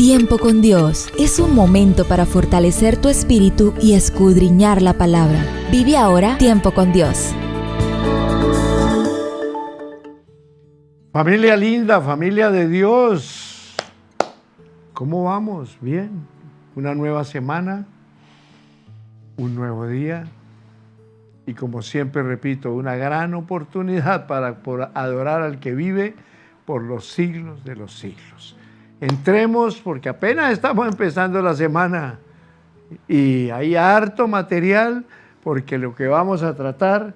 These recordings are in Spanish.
Tiempo con Dios es un momento para fortalecer tu espíritu y escudriñar la palabra. Vive ahora Tiempo con Dios. Familia linda, familia de Dios, ¿cómo vamos? Bien, una nueva semana, un nuevo día y como siempre repito, una gran oportunidad para adorar al que vive por los siglos de los siglos. Entremos porque apenas estamos empezando la semana y hay harto material porque lo que vamos a tratar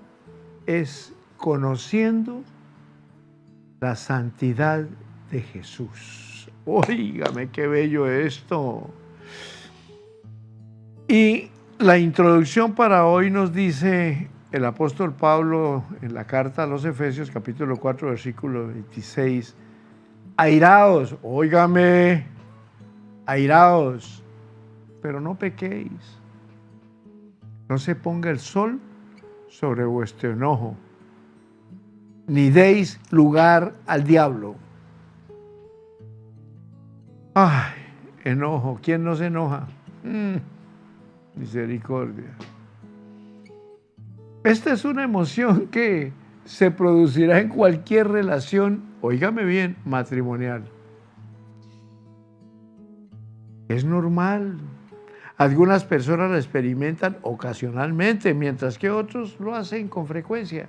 es conociendo la santidad de Jesús. Óigame, qué bello esto. Y la introducción para hoy nos dice el apóstol Pablo en la carta a los Efesios, capítulo 4, versículo 26. Airaos, óigame, airaos, pero no pequéis. No se ponga el sol sobre vuestro enojo, ni deis lugar al diablo. Ay, enojo, ¿quién no se enoja? Misericordia. Esta es una emoción que se producirá en cualquier relación, óigame bien, matrimonial. Es normal. Algunas personas la experimentan ocasionalmente, mientras que otros lo hacen con frecuencia.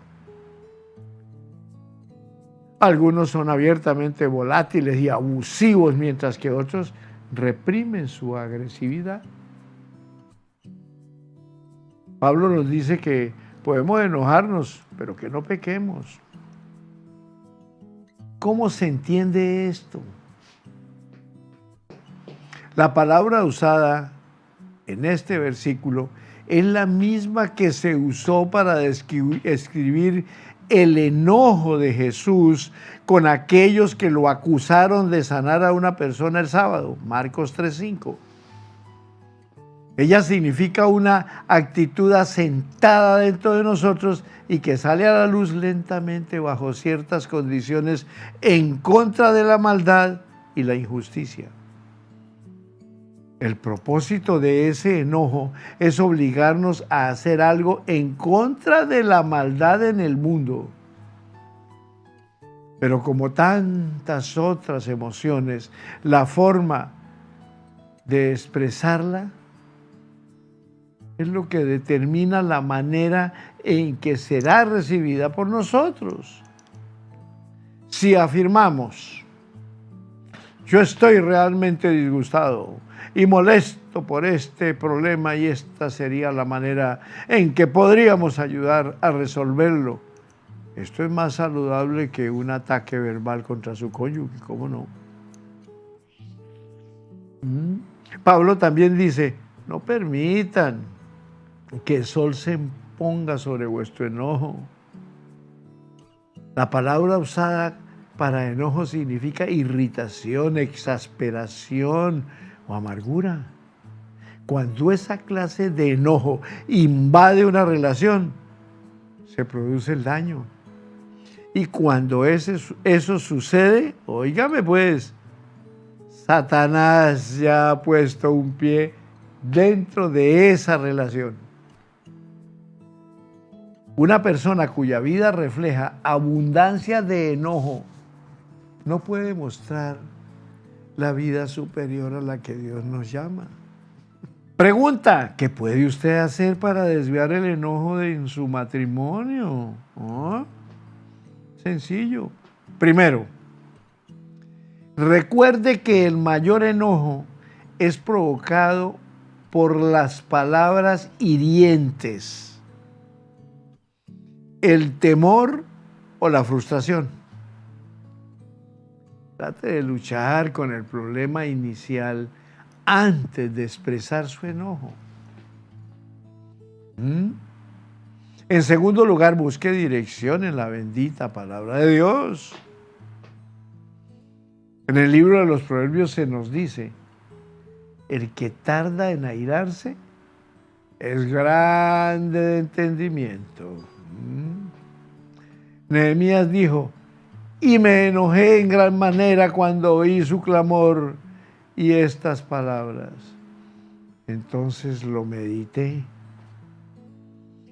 Algunos son abiertamente volátiles y abusivos, mientras que otros reprimen su agresividad. Pablo nos dice que podemos enojarnos, pero que no pequemos. ¿Cómo se entiende esto? La palabra usada en este versículo es la misma que se usó para describir el enojo de Jesús con aquellos que lo acusaron de sanar a una persona el sábado, Marcos 3:5. Ella significa una actitud asentada dentro de nosotros y que sale a la luz lentamente bajo ciertas condiciones en contra de la maldad y la injusticia. El propósito de ese enojo es obligarnos a hacer algo en contra de la maldad en el mundo. Pero como tantas otras emociones, la forma de expresarla es lo que determina la manera en que será recibida por nosotros. Si afirmamos, yo estoy realmente disgustado y molesto por este problema y esta sería la manera en que podríamos ayudar a resolverlo, esto es más saludable que un ataque verbal contra su cónyuge, ¿cómo no? Pablo también dice, no permitan que el sol se ponga sobre vuestro enojo. La palabra usada para enojo significa irritación, exasperación o amargura. Cuando esa clase de enojo invade una relación, se produce el daño. Y cuando eso sucede, óigame pues, Satanás ya ha puesto un pie dentro de esa relación. Una persona cuya vida refleja abundancia de enojo no puede mostrar la vida superior a la que Dios nos llama. Pregunta, ¿qué puede usted hacer para desviar el enojo en su matrimonio? ¿Oh? Sencillo. Primero, recuerde que el mayor enojo es provocado por las palabras hirientes, el temor o la frustración. Trate de luchar con el problema inicial antes de expresar su enojo. En segundo lugar, busque dirección en la bendita palabra de Dios. En el libro de los Proverbios se nos dice, el que tarda en airarse es grande de entendimiento. Nehemías dijo, y me enojé en gran manera cuando oí su clamor y estas palabras. Entonces lo medité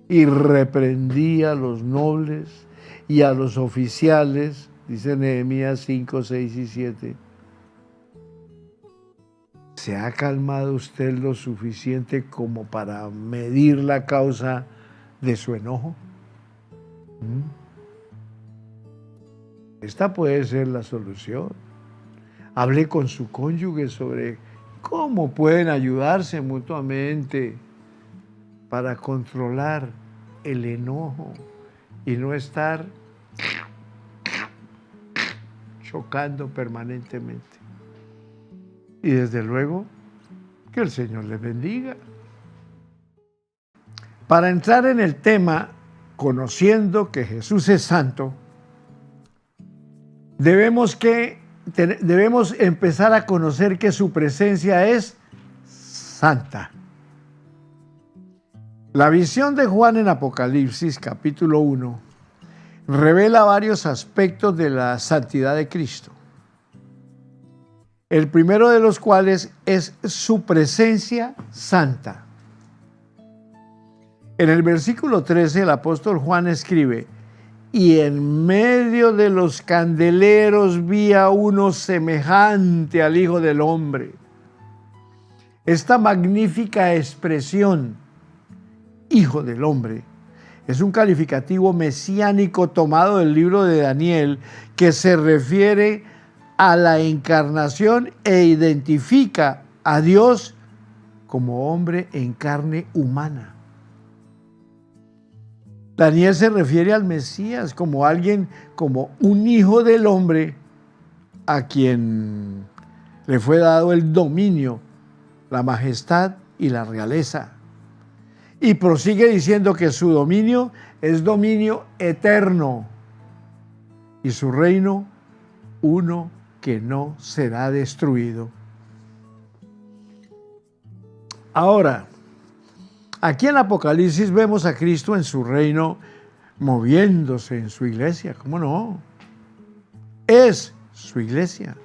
y reprendí a los nobles y a los oficiales, dice Nehemías 5, 6 y 7. ¿Se ha calmado usted lo suficiente como para medir la causa de su enojo? Esta puede ser la solución. Hable con su cónyuge sobre cómo pueden ayudarse mutuamente para controlar el enojo y no estar chocando permanentemente. Y desde luego, que el Señor les bendiga. Para entrar en el tema, conociendo que Jesús es santo, debemos empezar a conocer que su presencia es santa. La visión de Juan en Apocalipsis, capítulo 1, revela varios aspectos de la santidad de Cristo. El primero de los cuales es su presencia santa. En el versículo 13, el apóstol Juan escribe: y en medio de los candeleros vi a uno semejante al Hijo del Hombre. Esta magnífica expresión, Hijo del Hombre, es un calificativo mesiánico tomado del libro de Daniel que se refiere a la encarnación e identifica a Dios como hombre en carne humana. Daniel se refiere al Mesías como alguien, como un hijo del hombre a quien le fue dado el dominio, la majestad y la realeza. Y prosigue diciendo que su dominio es dominio eterno y su reino uno que no será destruido. Ahora, aquí en Apocalipsis vemos a Cristo en su reino moviéndose en su iglesia. ¿Cómo no? Es su iglesia,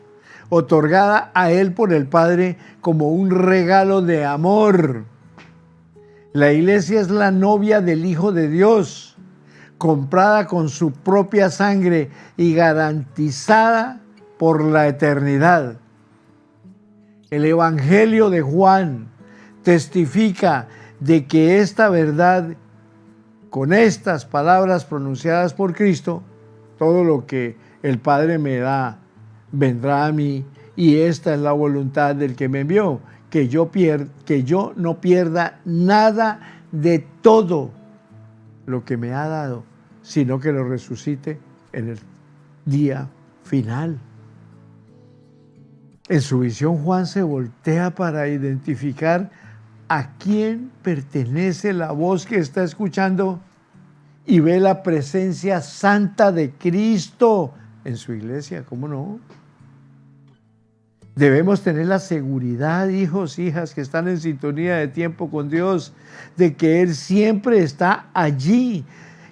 otorgada a Él por el Padre como un regalo de amor. La iglesia es la novia del Hijo de Dios, comprada con su propia sangre y garantizada por la eternidad. El Evangelio de Juan testifica de que esta verdad, con estas palabras pronunciadas por Cristo, todo lo que el Padre me da, vendrá a mí, y esta es la voluntad del que me envió, que yo no pierda nada de todo lo que me ha dado, sino que lo resucite en el día final. En su visión, Juan se voltea para identificar a quién pertenece la voz que está escuchando y ve la presencia santa de Cristo en su iglesia. ¿Cómo no? Debemos tener la seguridad, hijos, hijas, que están en sintonía de tiempo con Dios, de que Él siempre está allí,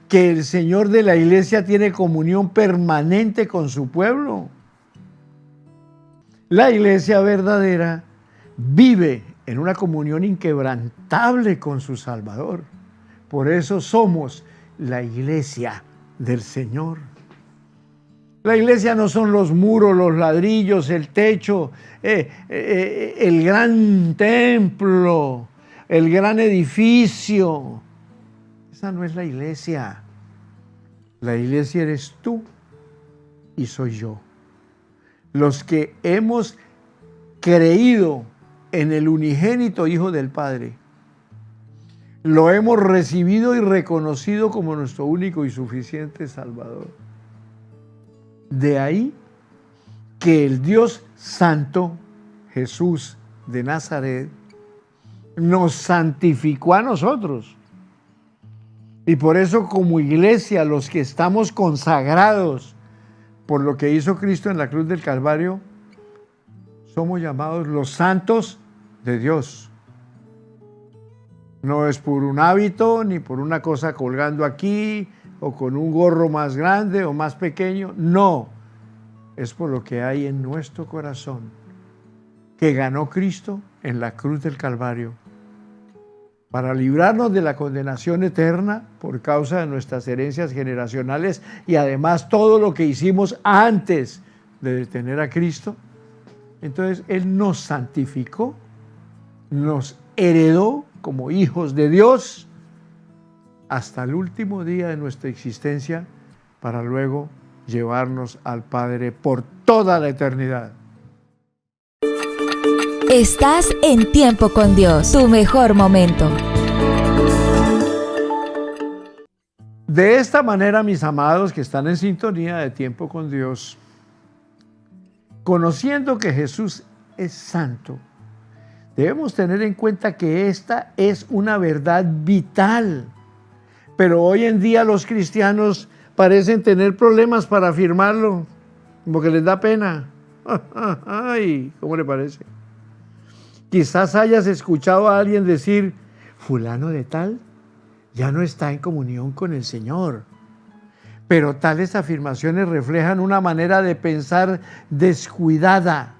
que el Señor de la iglesia tiene comunión permanente con su pueblo. La iglesia verdadera vive en una comunión inquebrantable con su Salvador. Por eso somos la iglesia del Señor. La iglesia no son los muros, los ladrillos, el techo, el gran templo, el gran edificio. Esa no es la iglesia. La iglesia eres tú y soy yo. Los que hemos creído en el unigénito Hijo del Padre, lo hemos recibido y reconocido como nuestro único y suficiente Salvador. De ahí que el Dios Santo, Jesús de Nazaret, nos santificó a nosotros. Y por eso, como iglesia, los que estamos consagrados por lo que hizo Cristo en la cruz del Calvario, somos llamados los santos de Dios. No es por un hábito, ni por una cosa colgando aquí, o con un gorro más grande o más pequeño. No, es por lo que hay en nuestro corazón. que ganó Cristo en la cruz del Calvario para librarnos de la condenación eterna por causa de nuestras herencias generacionales y además todo lo que hicimos antes de detener a Cristo. Entonces Él nos santificó, nos heredó como hijos de Dios hasta el último día de nuestra existencia para luego llevarnos al Padre por toda la eternidad. Estás en Tiempo con Dios, tu mejor momento. De esta manera, mis amados que están en sintonía de Tiempo con Dios, conociendo que Jesús es santo, debemos tener en cuenta que esta es una verdad vital. Pero hoy en día los cristianos parecen tener problemas para afirmarlo, como que les da pena. Ay, ¿cómo le parece? Quizás hayas escuchado a alguien decir, fulano de tal ya no está en comunión con el Señor. Pero tales afirmaciones reflejan una manera de pensar descuidada.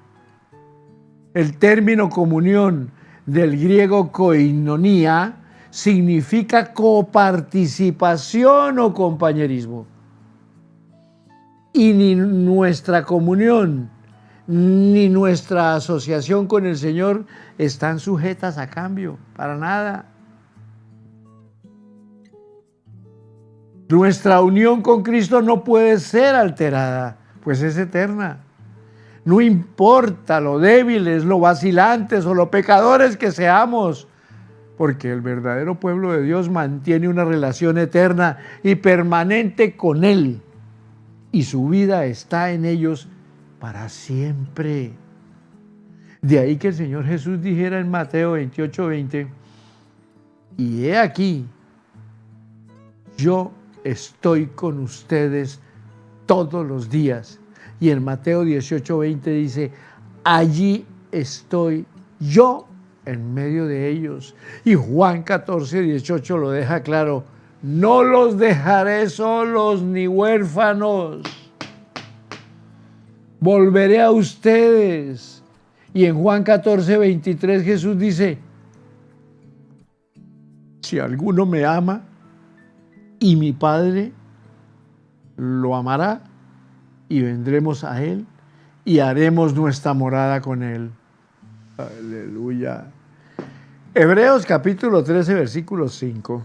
El término comunión, del griego koinonia, significa coparticipación o compañerismo. Y ni nuestra comunión ni nuestra asociación con el Señor están sujetas a cambio, para nada. Nuestra unión con Cristo no puede ser alterada, pues es eterna. No importa lo débiles, lo vacilantes o lo pecadores que seamos, porque el verdadero pueblo de Dios mantiene una relación eterna y permanente con Él, y su vida está en ellos para siempre. De ahí que el Señor Jesús dijera en Mateo 28:20, y he aquí, yo estoy con ustedes todos los días. Y en Mateo 18:20 dice, allí estoy yo en medio de ellos. Y Juan 14:18 lo deja claro, no los dejaré solos ni huérfanos. Volveré a ustedes. Y en Juan 14:23 Jesús dice, si alguno me ama, y mi Padre lo amará, y vendremos a Él, y haremos nuestra morada con Él. Aleluya. Hebreos capítulo 13, versículo 5,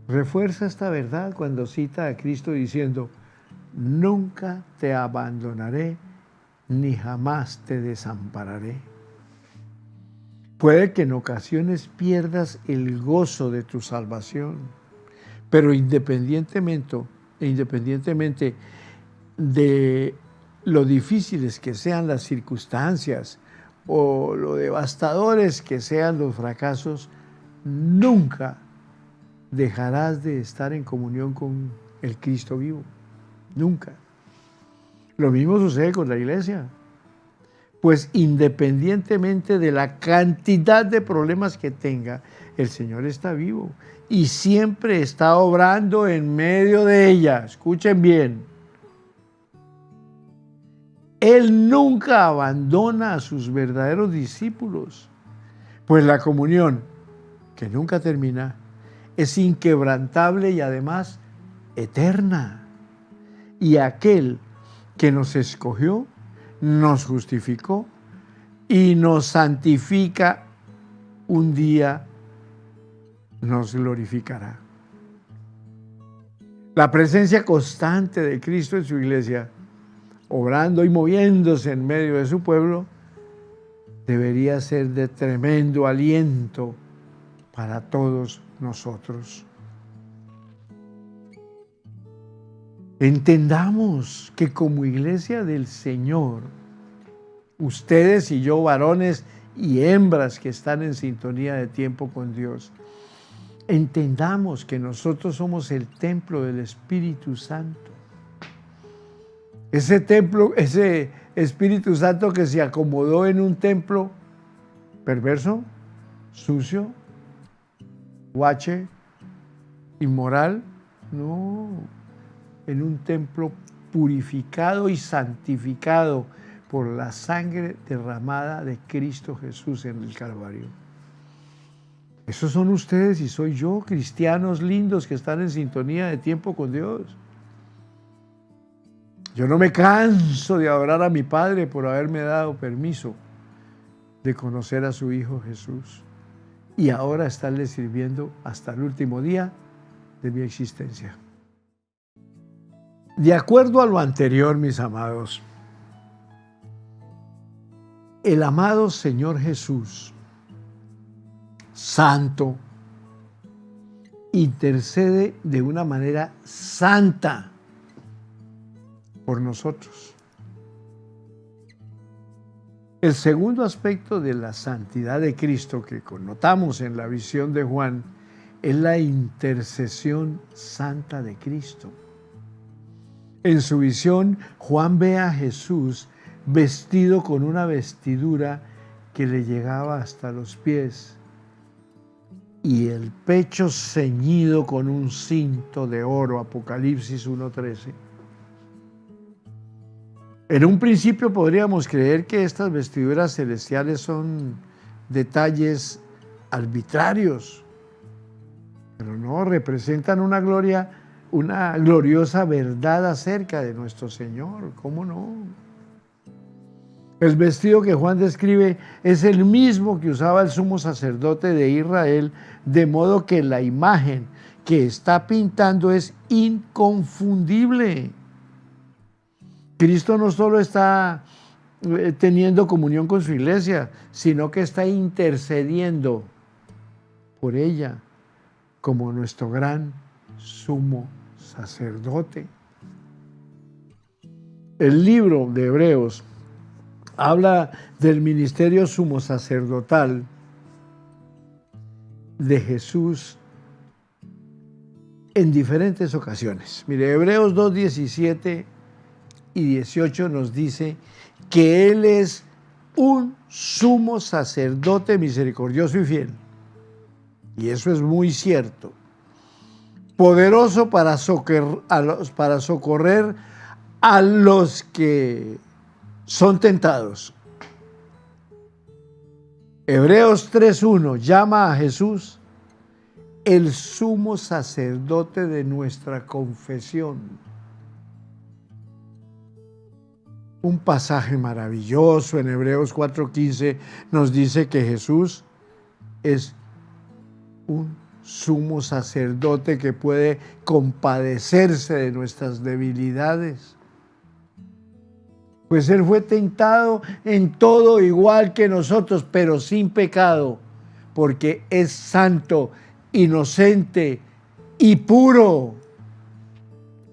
refuerza esta verdad cuando cita a Cristo diciendo, nunca te abandonaré, ni jamás te desampararé. Puede que en ocasiones pierdas el gozo de tu salvación, pero independientemente de lo difíciles que sean las circunstancias o lo devastadores que sean los fracasos, nunca dejarás de estar en comunión con el Cristo vivo. Nunca. Lo mismo sucede con la iglesia. Pues independientemente de la cantidad de problemas que tenga, el Señor está vivo y siempre está obrando en medio de ella. Escuchen bien. Él nunca abandona a sus verdaderos discípulos, pues la comunión, que nunca termina, es inquebrantable y además eterna. Y aquel que nos escogió, nos justificó y nos santifica, un día nos glorificará. La presencia constante de Cristo en su iglesia, obrando y moviéndose en medio de su pueblo, debería ser de tremendo aliento para todos nosotros. Entendamos que como iglesia del Señor, ustedes y yo, varones y hembras que están en sintonía de tiempo con Dios, entendamos que nosotros somos el templo del Espíritu Santo. Ese templo, ese Espíritu Santo que se acomodó en un templo perverso, sucio, guache, inmoral, no, en un templo purificado y santificado por la sangre derramada de Cristo Jesús en el Calvario. Esos son ustedes y soy yo, cristianos lindos que están en sintonía de tiempo con Dios. Yo no me canso de adorar a mi Padre por haberme dado permiso de conocer a su Hijo Jesús y ahora estarle sirviendo hasta el último día de mi existencia. De acuerdo a lo anterior, mis amados, el amado Señor Jesús, santo, intercede de una manera santa por nosotros. El segundo aspecto de la santidad de Cristo que connotamos en la visión de Juan es la intercesión santa de Cristo. En su visión, Juan ve a Jesús vestido con una vestidura que le llegaba hasta los pies y el pecho ceñido con un cinto de oro, Apocalipsis 1:13. En un principio podríamos creer que estas vestiduras celestiales son detalles arbitrarios, pero no, representan una gloriosa verdad acerca de nuestro Señor. ¿Cómo no? El vestido que Juan describe es el mismo que usaba el sumo sacerdote de Israel, de modo que la imagen que está pintando es inconfundible. Cristo no solo está teniendo comunión con su iglesia, sino que está intercediendo por ella como nuestro gran sumo sacerdote. El libro de Hebreos habla del ministerio sumo sacerdotal de Jesús en diferentes ocasiones. Mire, Hebreos 2:17 y 18 nos dice que Él es un sumo sacerdote misericordioso y fiel. Y eso es muy cierto. Poderoso para socorrer a los que son tentados. Hebreos 3:1 llama a Jesús el sumo sacerdote de nuestra confesión. Un pasaje maravilloso en Hebreos 4:15 nos dice que Jesús es un sumo sacerdote que puede compadecerse de nuestras debilidades. Pues Él fue tentado en todo igual que nosotros, pero sin pecado, porque es santo, inocente y puro.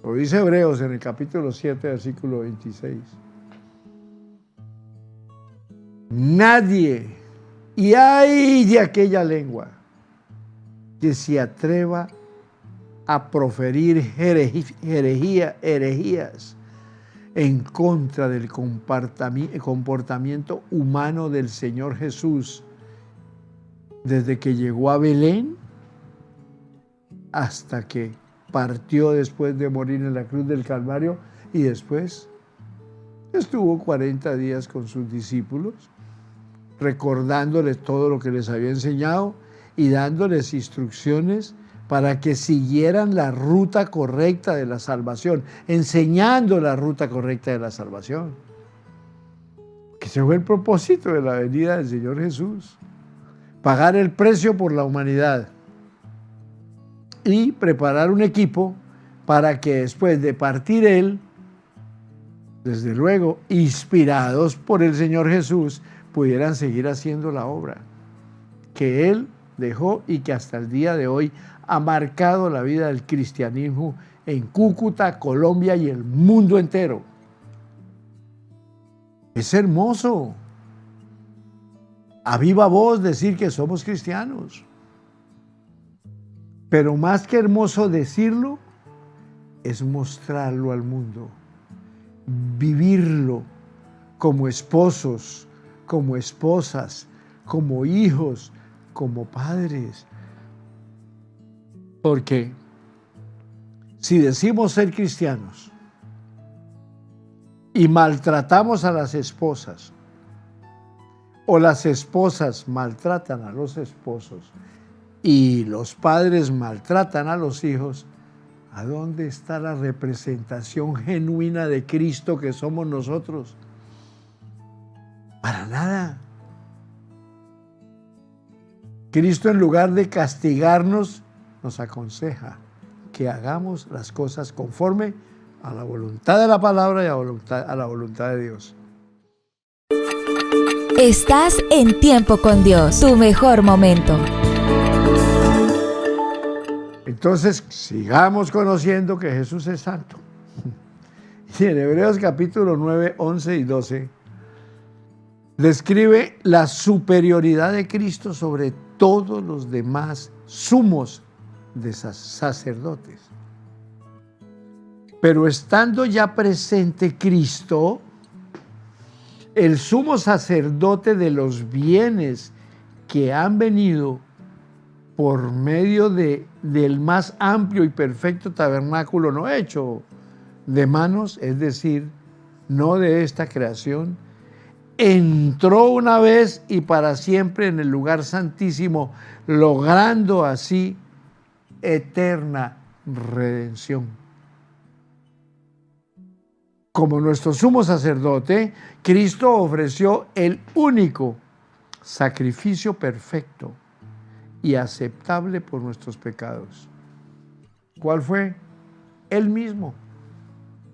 Lo dice Hebreos en el capítulo 7, versículo 26. Nadie, y ay de aquella lengua, que se atreva a proferir herejías en contra del comportamiento humano del Señor Jesús, desde que llegó a Belén hasta que partió después de morir en la cruz del Calvario y después estuvo 40 días con sus discípulos, recordándoles todo lo que les había enseñado y dándoles instrucciones para que siguieran la ruta correcta de la salvación, enseñando la ruta correcta de la salvación. Que ese fue el propósito de la venida del Señor Jesús, pagar el precio por la humanidad y preparar un equipo para que después de partir Él, desde luego, inspirados por el Señor Jesús, pudieran seguir haciendo la obra que Él dejó y que hasta el día de hoy ha marcado la vida del cristianismo en Cúcuta, Colombia y el mundo entero. Es hermoso a viva voz decir que somos cristianos, pero más que hermoso decirlo, es mostrarlo al mundo, vivirlo como esposos, como esposas, como hijos, como padres. Porque si decimos ser cristianos, y maltratamos a las esposas, o las esposas maltratan a los esposos, y los padres maltratan a los hijos, ¿a dónde está la representación genuina de Cristo que somos nosotros? Para nada. Cristo, en lugar de castigarnos, nos aconseja que hagamos las cosas conforme a la voluntad de la palabra y a la voluntad de Dios. Estás en Tiempo con Dios, tu mejor momento. Entonces, sigamos conociendo que Jesús es santo. Y en Hebreos capítulo 9, 11 y 12, describe la superioridad de Cristo sobre todos los demás sumos de sacerdotes. Pero estando ya presente Cristo, el sumo sacerdote de los bienes que han venido por medio del más amplio y perfecto tabernáculo no hecho de manos, es decir, no de esta creación, entró una vez y para siempre en el lugar santísimo, logrando así eterna redención. Como nuestro sumo sacerdote, Cristo ofreció el único sacrificio perfecto y aceptable por nuestros pecados. ¿Cuál fue? Él mismo,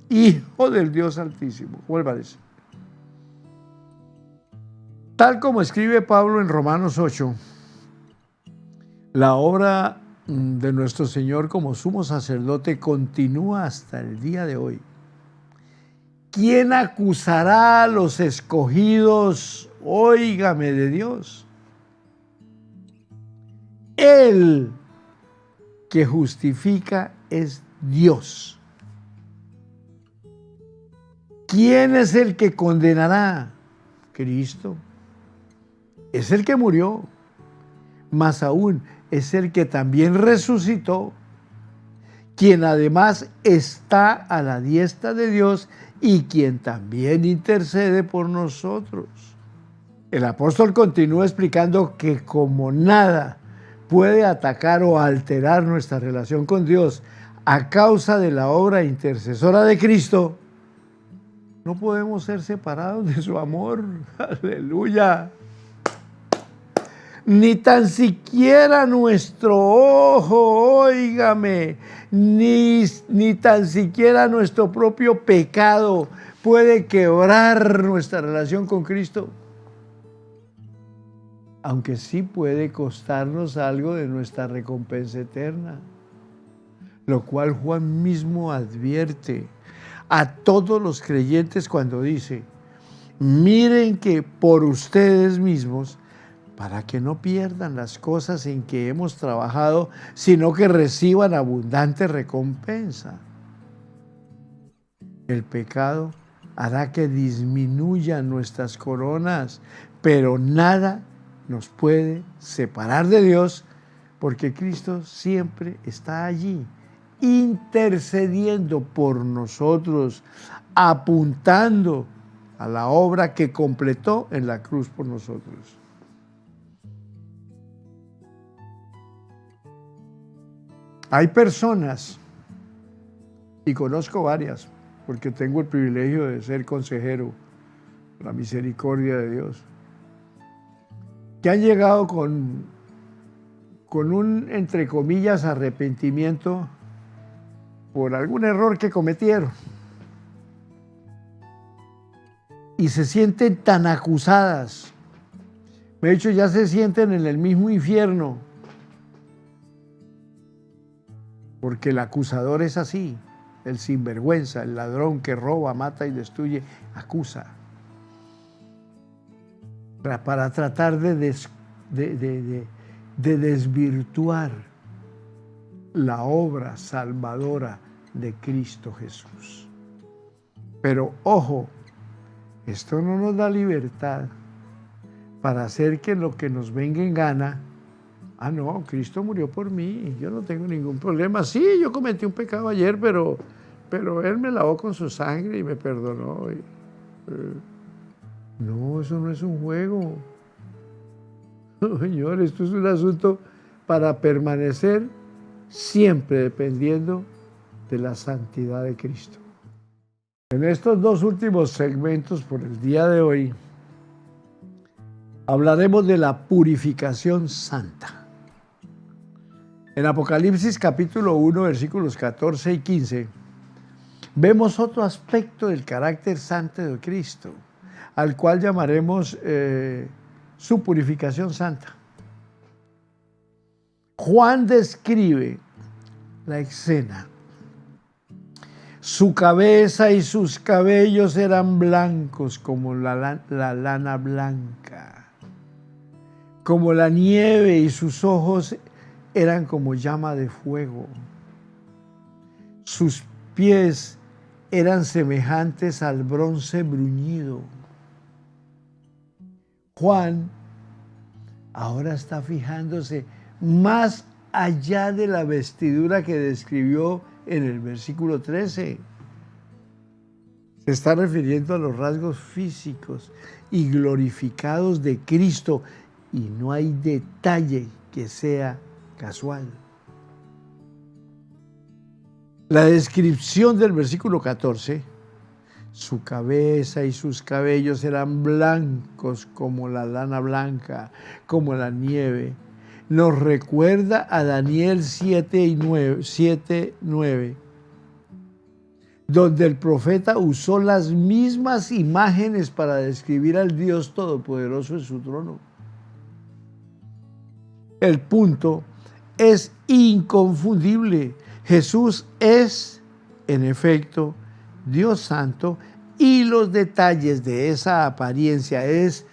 Hijo del Dios Altísimo. ¿Cómo le parece? Tal como escribe Pablo en Romanos 8, la obra de nuestro Señor como sumo sacerdote continúa hasta el día de hoy. ¿Quién acusará a los escogidos? Óigame, de Dios. El que justifica es Dios. ¿Quién es el que condenará? Cristo. Es el que murió, más aún es el que también resucitó, quien además está a la diestra de Dios y quien también intercede por nosotros. El apóstol continúa explicando que como nada puede atacar o alterar nuestra relación con Dios a causa de la obra intercesora de Cristo, no podemos ser separados de su amor. ¡Aleluya! Ni tan siquiera nuestro ojo, óigame, ni tan siquiera nuestro propio pecado puede quebrar nuestra relación con Cristo. Aunque sí puede costarnos algo de nuestra recompensa eterna, lo cual Juan mismo advierte a todos los creyentes cuando dice: miren que por ustedes mismos, para que no pierdan las cosas en que hemos trabajado, sino que reciban abundante recompensa. El pecado hará que disminuyan nuestras coronas, pero nada nos puede separar de Dios, porque Cristo siempre está allí, intercediendo por nosotros, apuntando a la obra que completó en la cruz por nosotros. Hay personas, y conozco varias, porque tengo el privilegio de ser consejero, la misericordia de Dios, que han llegado con un, entre comillas, arrepentimiento por algún error que cometieron. Y se sienten tan acusadas. De hecho, ya se sienten en el mismo infierno. Porque el acusador es así, el sinvergüenza, el ladrón que roba, mata y destruye, acusa. Para tratar de desvirtuar la obra salvadora de Cristo Jesús. Pero ojo, esto no nos da libertad para hacer que lo que nos venga en gana, no, Cristo murió por mí, yo no tengo ningún problema. Sí, yo cometí un pecado ayer, pero pero Él me lavó con su sangre y me perdonó. No, eso no es un juego. No, Señor, esto es un asunto para permanecer siempre dependiendo de la santidad de Cristo. En estos dos últimos segmentos por el día de hoy, hablaremos de la purificación santa. En Apocalipsis capítulo 1, versículos 14 y 15, vemos otro aspecto del carácter santo de Cristo, al cual llamaremos su purificación santa. Juan describe la escena. Su cabeza y sus cabellos eran blancos como la lana blanca, como la nieve, y sus ojos eran como llama de fuego. Sus pies eran semejantes al bronce bruñido. Juan ahora está fijándose más allá de la vestidura que describió en el versículo 13. Se está refiriendo a los rasgos físicos y glorificados de Cristo, y no hay detalle que sea casual. La descripción del versículo 14, su cabeza y sus cabellos eran blancos como la lana blanca, como la nieve, nos recuerda a Daniel 7:9, donde el profeta usó las mismas imágenes para describir al Dios Todopoderoso en su trono. El punto es inconfundible. Jesús es, en efecto, Dios Santo, y los detalles de esa apariencia es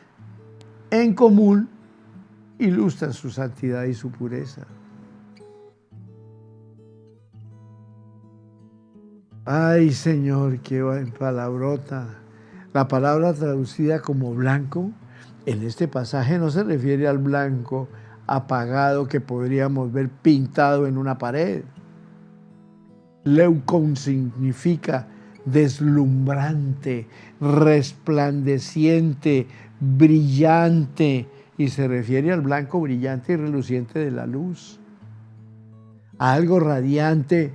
en común ilustran su santidad y su pureza. Ay, Señor, qué palabrota. La palabra traducida como blanco en este pasaje no se refiere al blanco apagado que podríamos ver pintado en una pared. Leucon significa deslumbrante, resplandeciente, brillante, y se refiere al blanco brillante y reluciente de la luz, a algo radiante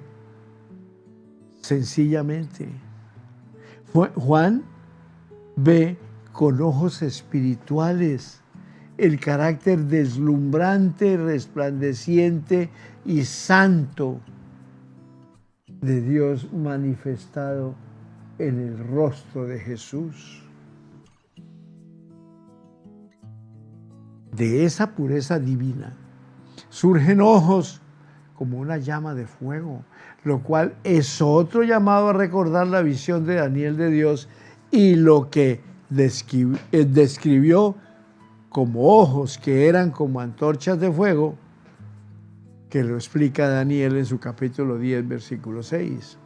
sencillamente. Juan ve con ojos espirituales el carácter deslumbrante, resplandeciente y santo de Dios manifestado en el rostro de Jesús. De esa pureza divina surgen ojos como una llama de fuego, lo cual es otro llamado a recordar la visión de Daniel de Dios y lo que describió como ojos que eran como antorchas de fuego, que lo explica Daniel en su capítulo 10, versículo 6.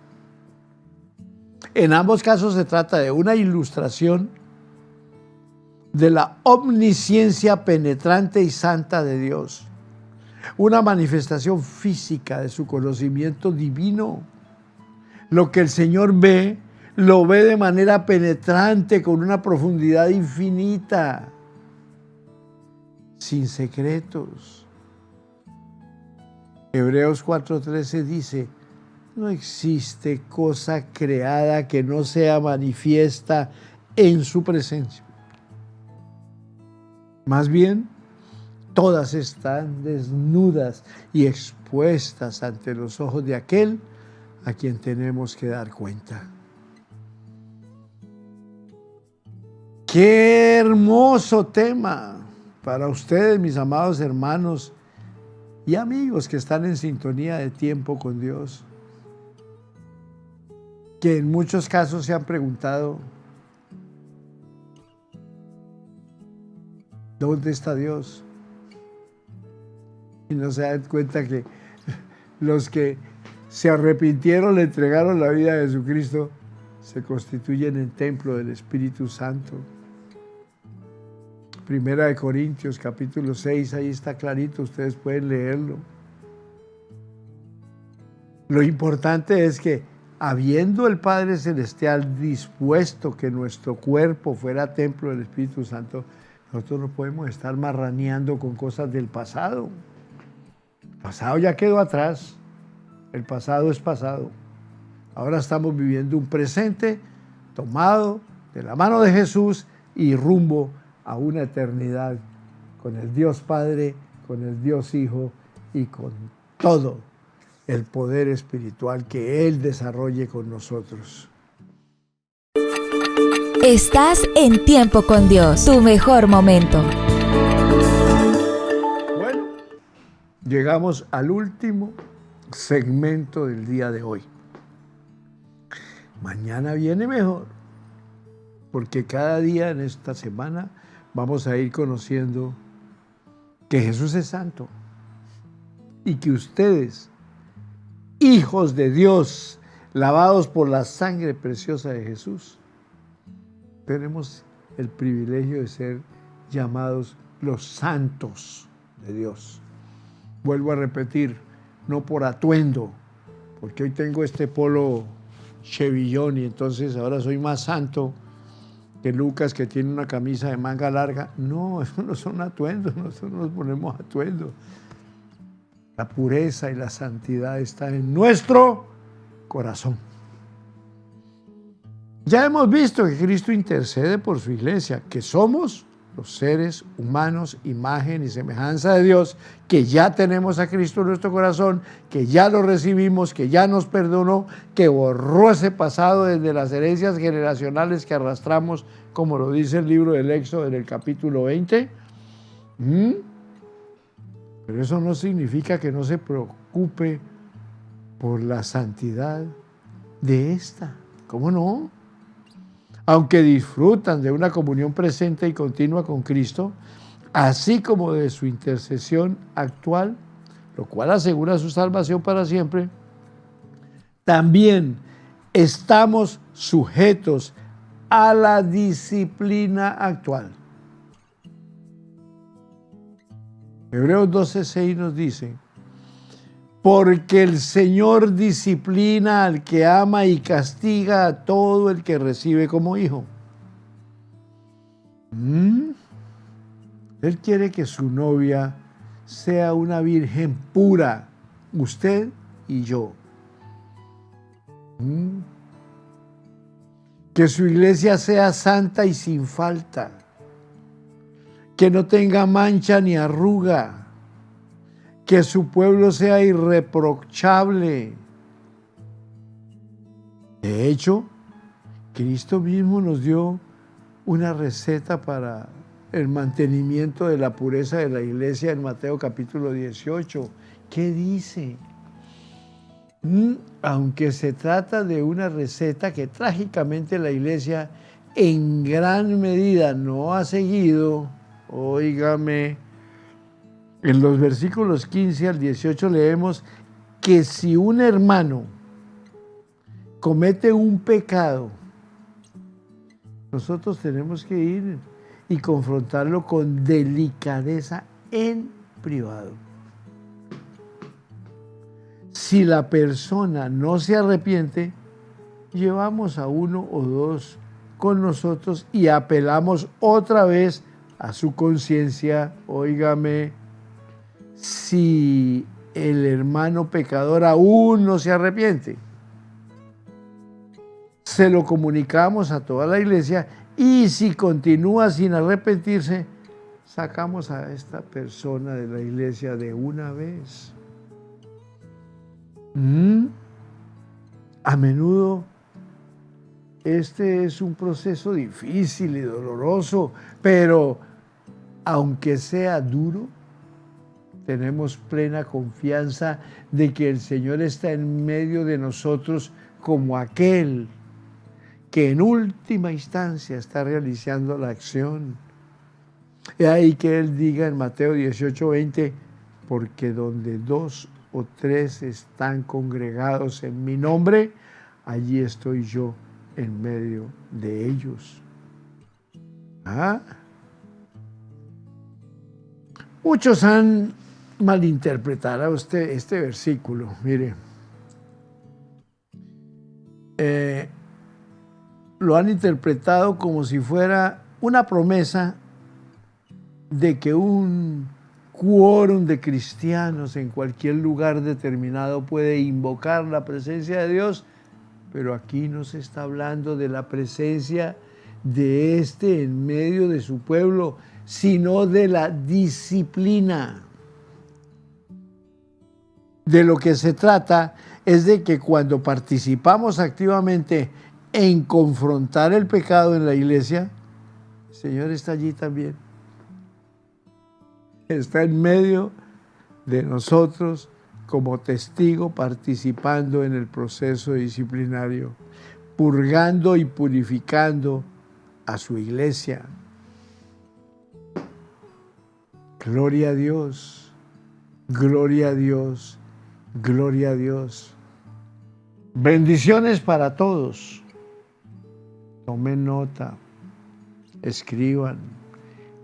En ambos casos se trata de una ilustración de la omnisciencia penetrante y santa de Dios, una manifestación física de su conocimiento divino. Lo que el Señor ve, lo ve de manera penetrante, con una profundidad infinita, sin secretos. Hebreos 4:13 dice: no existe cosa creada que no sea manifiesta en su presencia. Más bien, todas están desnudas y expuestas ante los ojos de aquel a quien tenemos que dar cuenta. ¡Qué hermoso tema para ustedes, mis amados hermanos y amigos que están en sintonía de tiempo con Dios! Que en muchos casos se han preguntado: ¿dónde está Dios? Y no se dan cuenta que los que se arrepintieron, le entregaron la vida a Jesucristo, se constituyen en templo del Espíritu Santo. Primera de Corintios, capítulo 6, ahí está clarito, ustedes pueden leerlo. Lo importante es que habiendo el Padre Celestial dispuesto que nuestro cuerpo fuera templo del Espíritu Santo, nosotros no podemos estar marraneando con cosas del pasado. El pasado ya quedó atrás. El pasado es pasado. Ahora estamos viviendo un presente tomado de la mano de Jesús y rumbo a una eternidad con el Dios Padre, con el Dios Hijo y con todo el poder espiritual que Él desarrolle con nosotros. Estás en Tiempo con Dios, tu mejor momento. Bueno, llegamos al último segmento del día de hoy. Mañana viene mejor, porque cada día en esta semana vamos a ir conociendo que Jesús es santo y que ustedes, hijos de Dios, lavados por la sangre preciosa de Jesús, tenemos el privilegio de ser llamados los santos de Dios. Vuelvo a repetir, no por atuendo, porque hoy tengo este polo chevillón y entonces ahora soy más santo que Lucas, que tiene una camisa de manga larga. No, eso no son atuendos, nosotros nos ponemos atuendos. La pureza y la santidad están en nuestro corazón. Ya hemos visto que Cristo intercede por su iglesia, que somos los seres humanos, imagen y semejanza de Dios, que ya tenemos a Cristo en nuestro corazón, que ya lo recibimos, que ya nos perdonó, que borró ese pasado desde las herencias generacionales que arrastramos, como lo dice el libro del Éxodo en el capítulo 20. Pero eso no significa que no se preocupe por la santidad de esta. ¿Cómo no? Aunque disfrutan de una comunión presente y continua con Cristo, así como de su intercesión actual, lo cual asegura su salvación para siempre, también estamos sujetos a la disciplina actual. Hebreos 12:6 nos dice: porque el Señor disciplina al que ama y castiga a todo el que recibe como hijo. Él quiere que su novia sea una virgen pura, usted y yo. Que su iglesia sea santa y sin falta, que no tenga mancha ni arruga, que su pueblo sea irreprochable. De hecho, Cristo mismo nos dio una receta para el mantenimiento de la pureza de la iglesia en Mateo capítulo 18. ¿Qué dice? Aunque se trata de una receta que trágicamente la iglesia en gran medida no ha seguido, óigame, en los versículos 15 al 18 leemos que si un hermano comete un pecado, nosotros tenemos que ir y confrontarlo con delicadeza en privado. Si la persona no se arrepiente, llevamos a uno o dos con nosotros y apelamos otra vez a su conciencia, óigame. Si el hermano pecador aún no se arrepiente, se lo comunicamos a toda la iglesia y si continúa sin arrepentirse, sacamos a esta persona de la iglesia de una vez. A menudo este es un proceso difícil y doloroso, pero aunque sea duro, tenemos plena confianza de que el Señor está en medio de nosotros como aquel que en última instancia está realizando la acción. Y ahí que Él diga en Mateo 18:20, porque donde 2 o 3 están congregados en mi nombre, allí estoy yo en medio de ellos. Muchos han malinterpretado este versículo. Mire, lo han interpretado como si fuera una promesa de que un quórum de cristianos en cualquier lugar determinado puede invocar la presencia de Dios, pero aquí no se está hablando de la presencia de en medio de su pueblo, sino de la disciplina. De lo que se trata es de que cuando participamos activamente en confrontar el pecado en la iglesia, el Señor está allí también. Está en medio de nosotros como testigo, participando en el proceso disciplinario, purgando y purificando a su iglesia. Gloria a Dios, gloria a Dios, gloria a Dios. Bendiciones para todos. Tomen nota, escriban,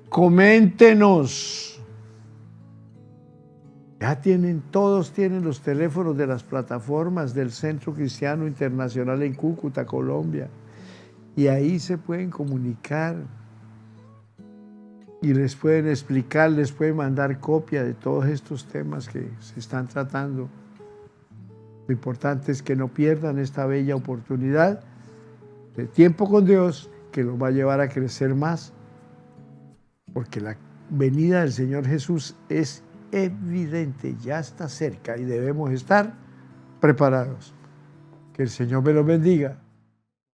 coméntenos. Ya todos tienen los teléfonos de las plataformas del Centro Cristiano Internacional en Cúcuta, Colombia. Y ahí se pueden comunicar y les pueden explicar, les pueden mandar copia de todos estos temas que se están tratando. Lo importante es que no pierdan esta bella oportunidad de tiempo con Dios que los va a llevar a crecer más, porque la venida del Señor Jesús es evidente, ya está cerca y debemos estar preparados. Que el Señor me los bendiga.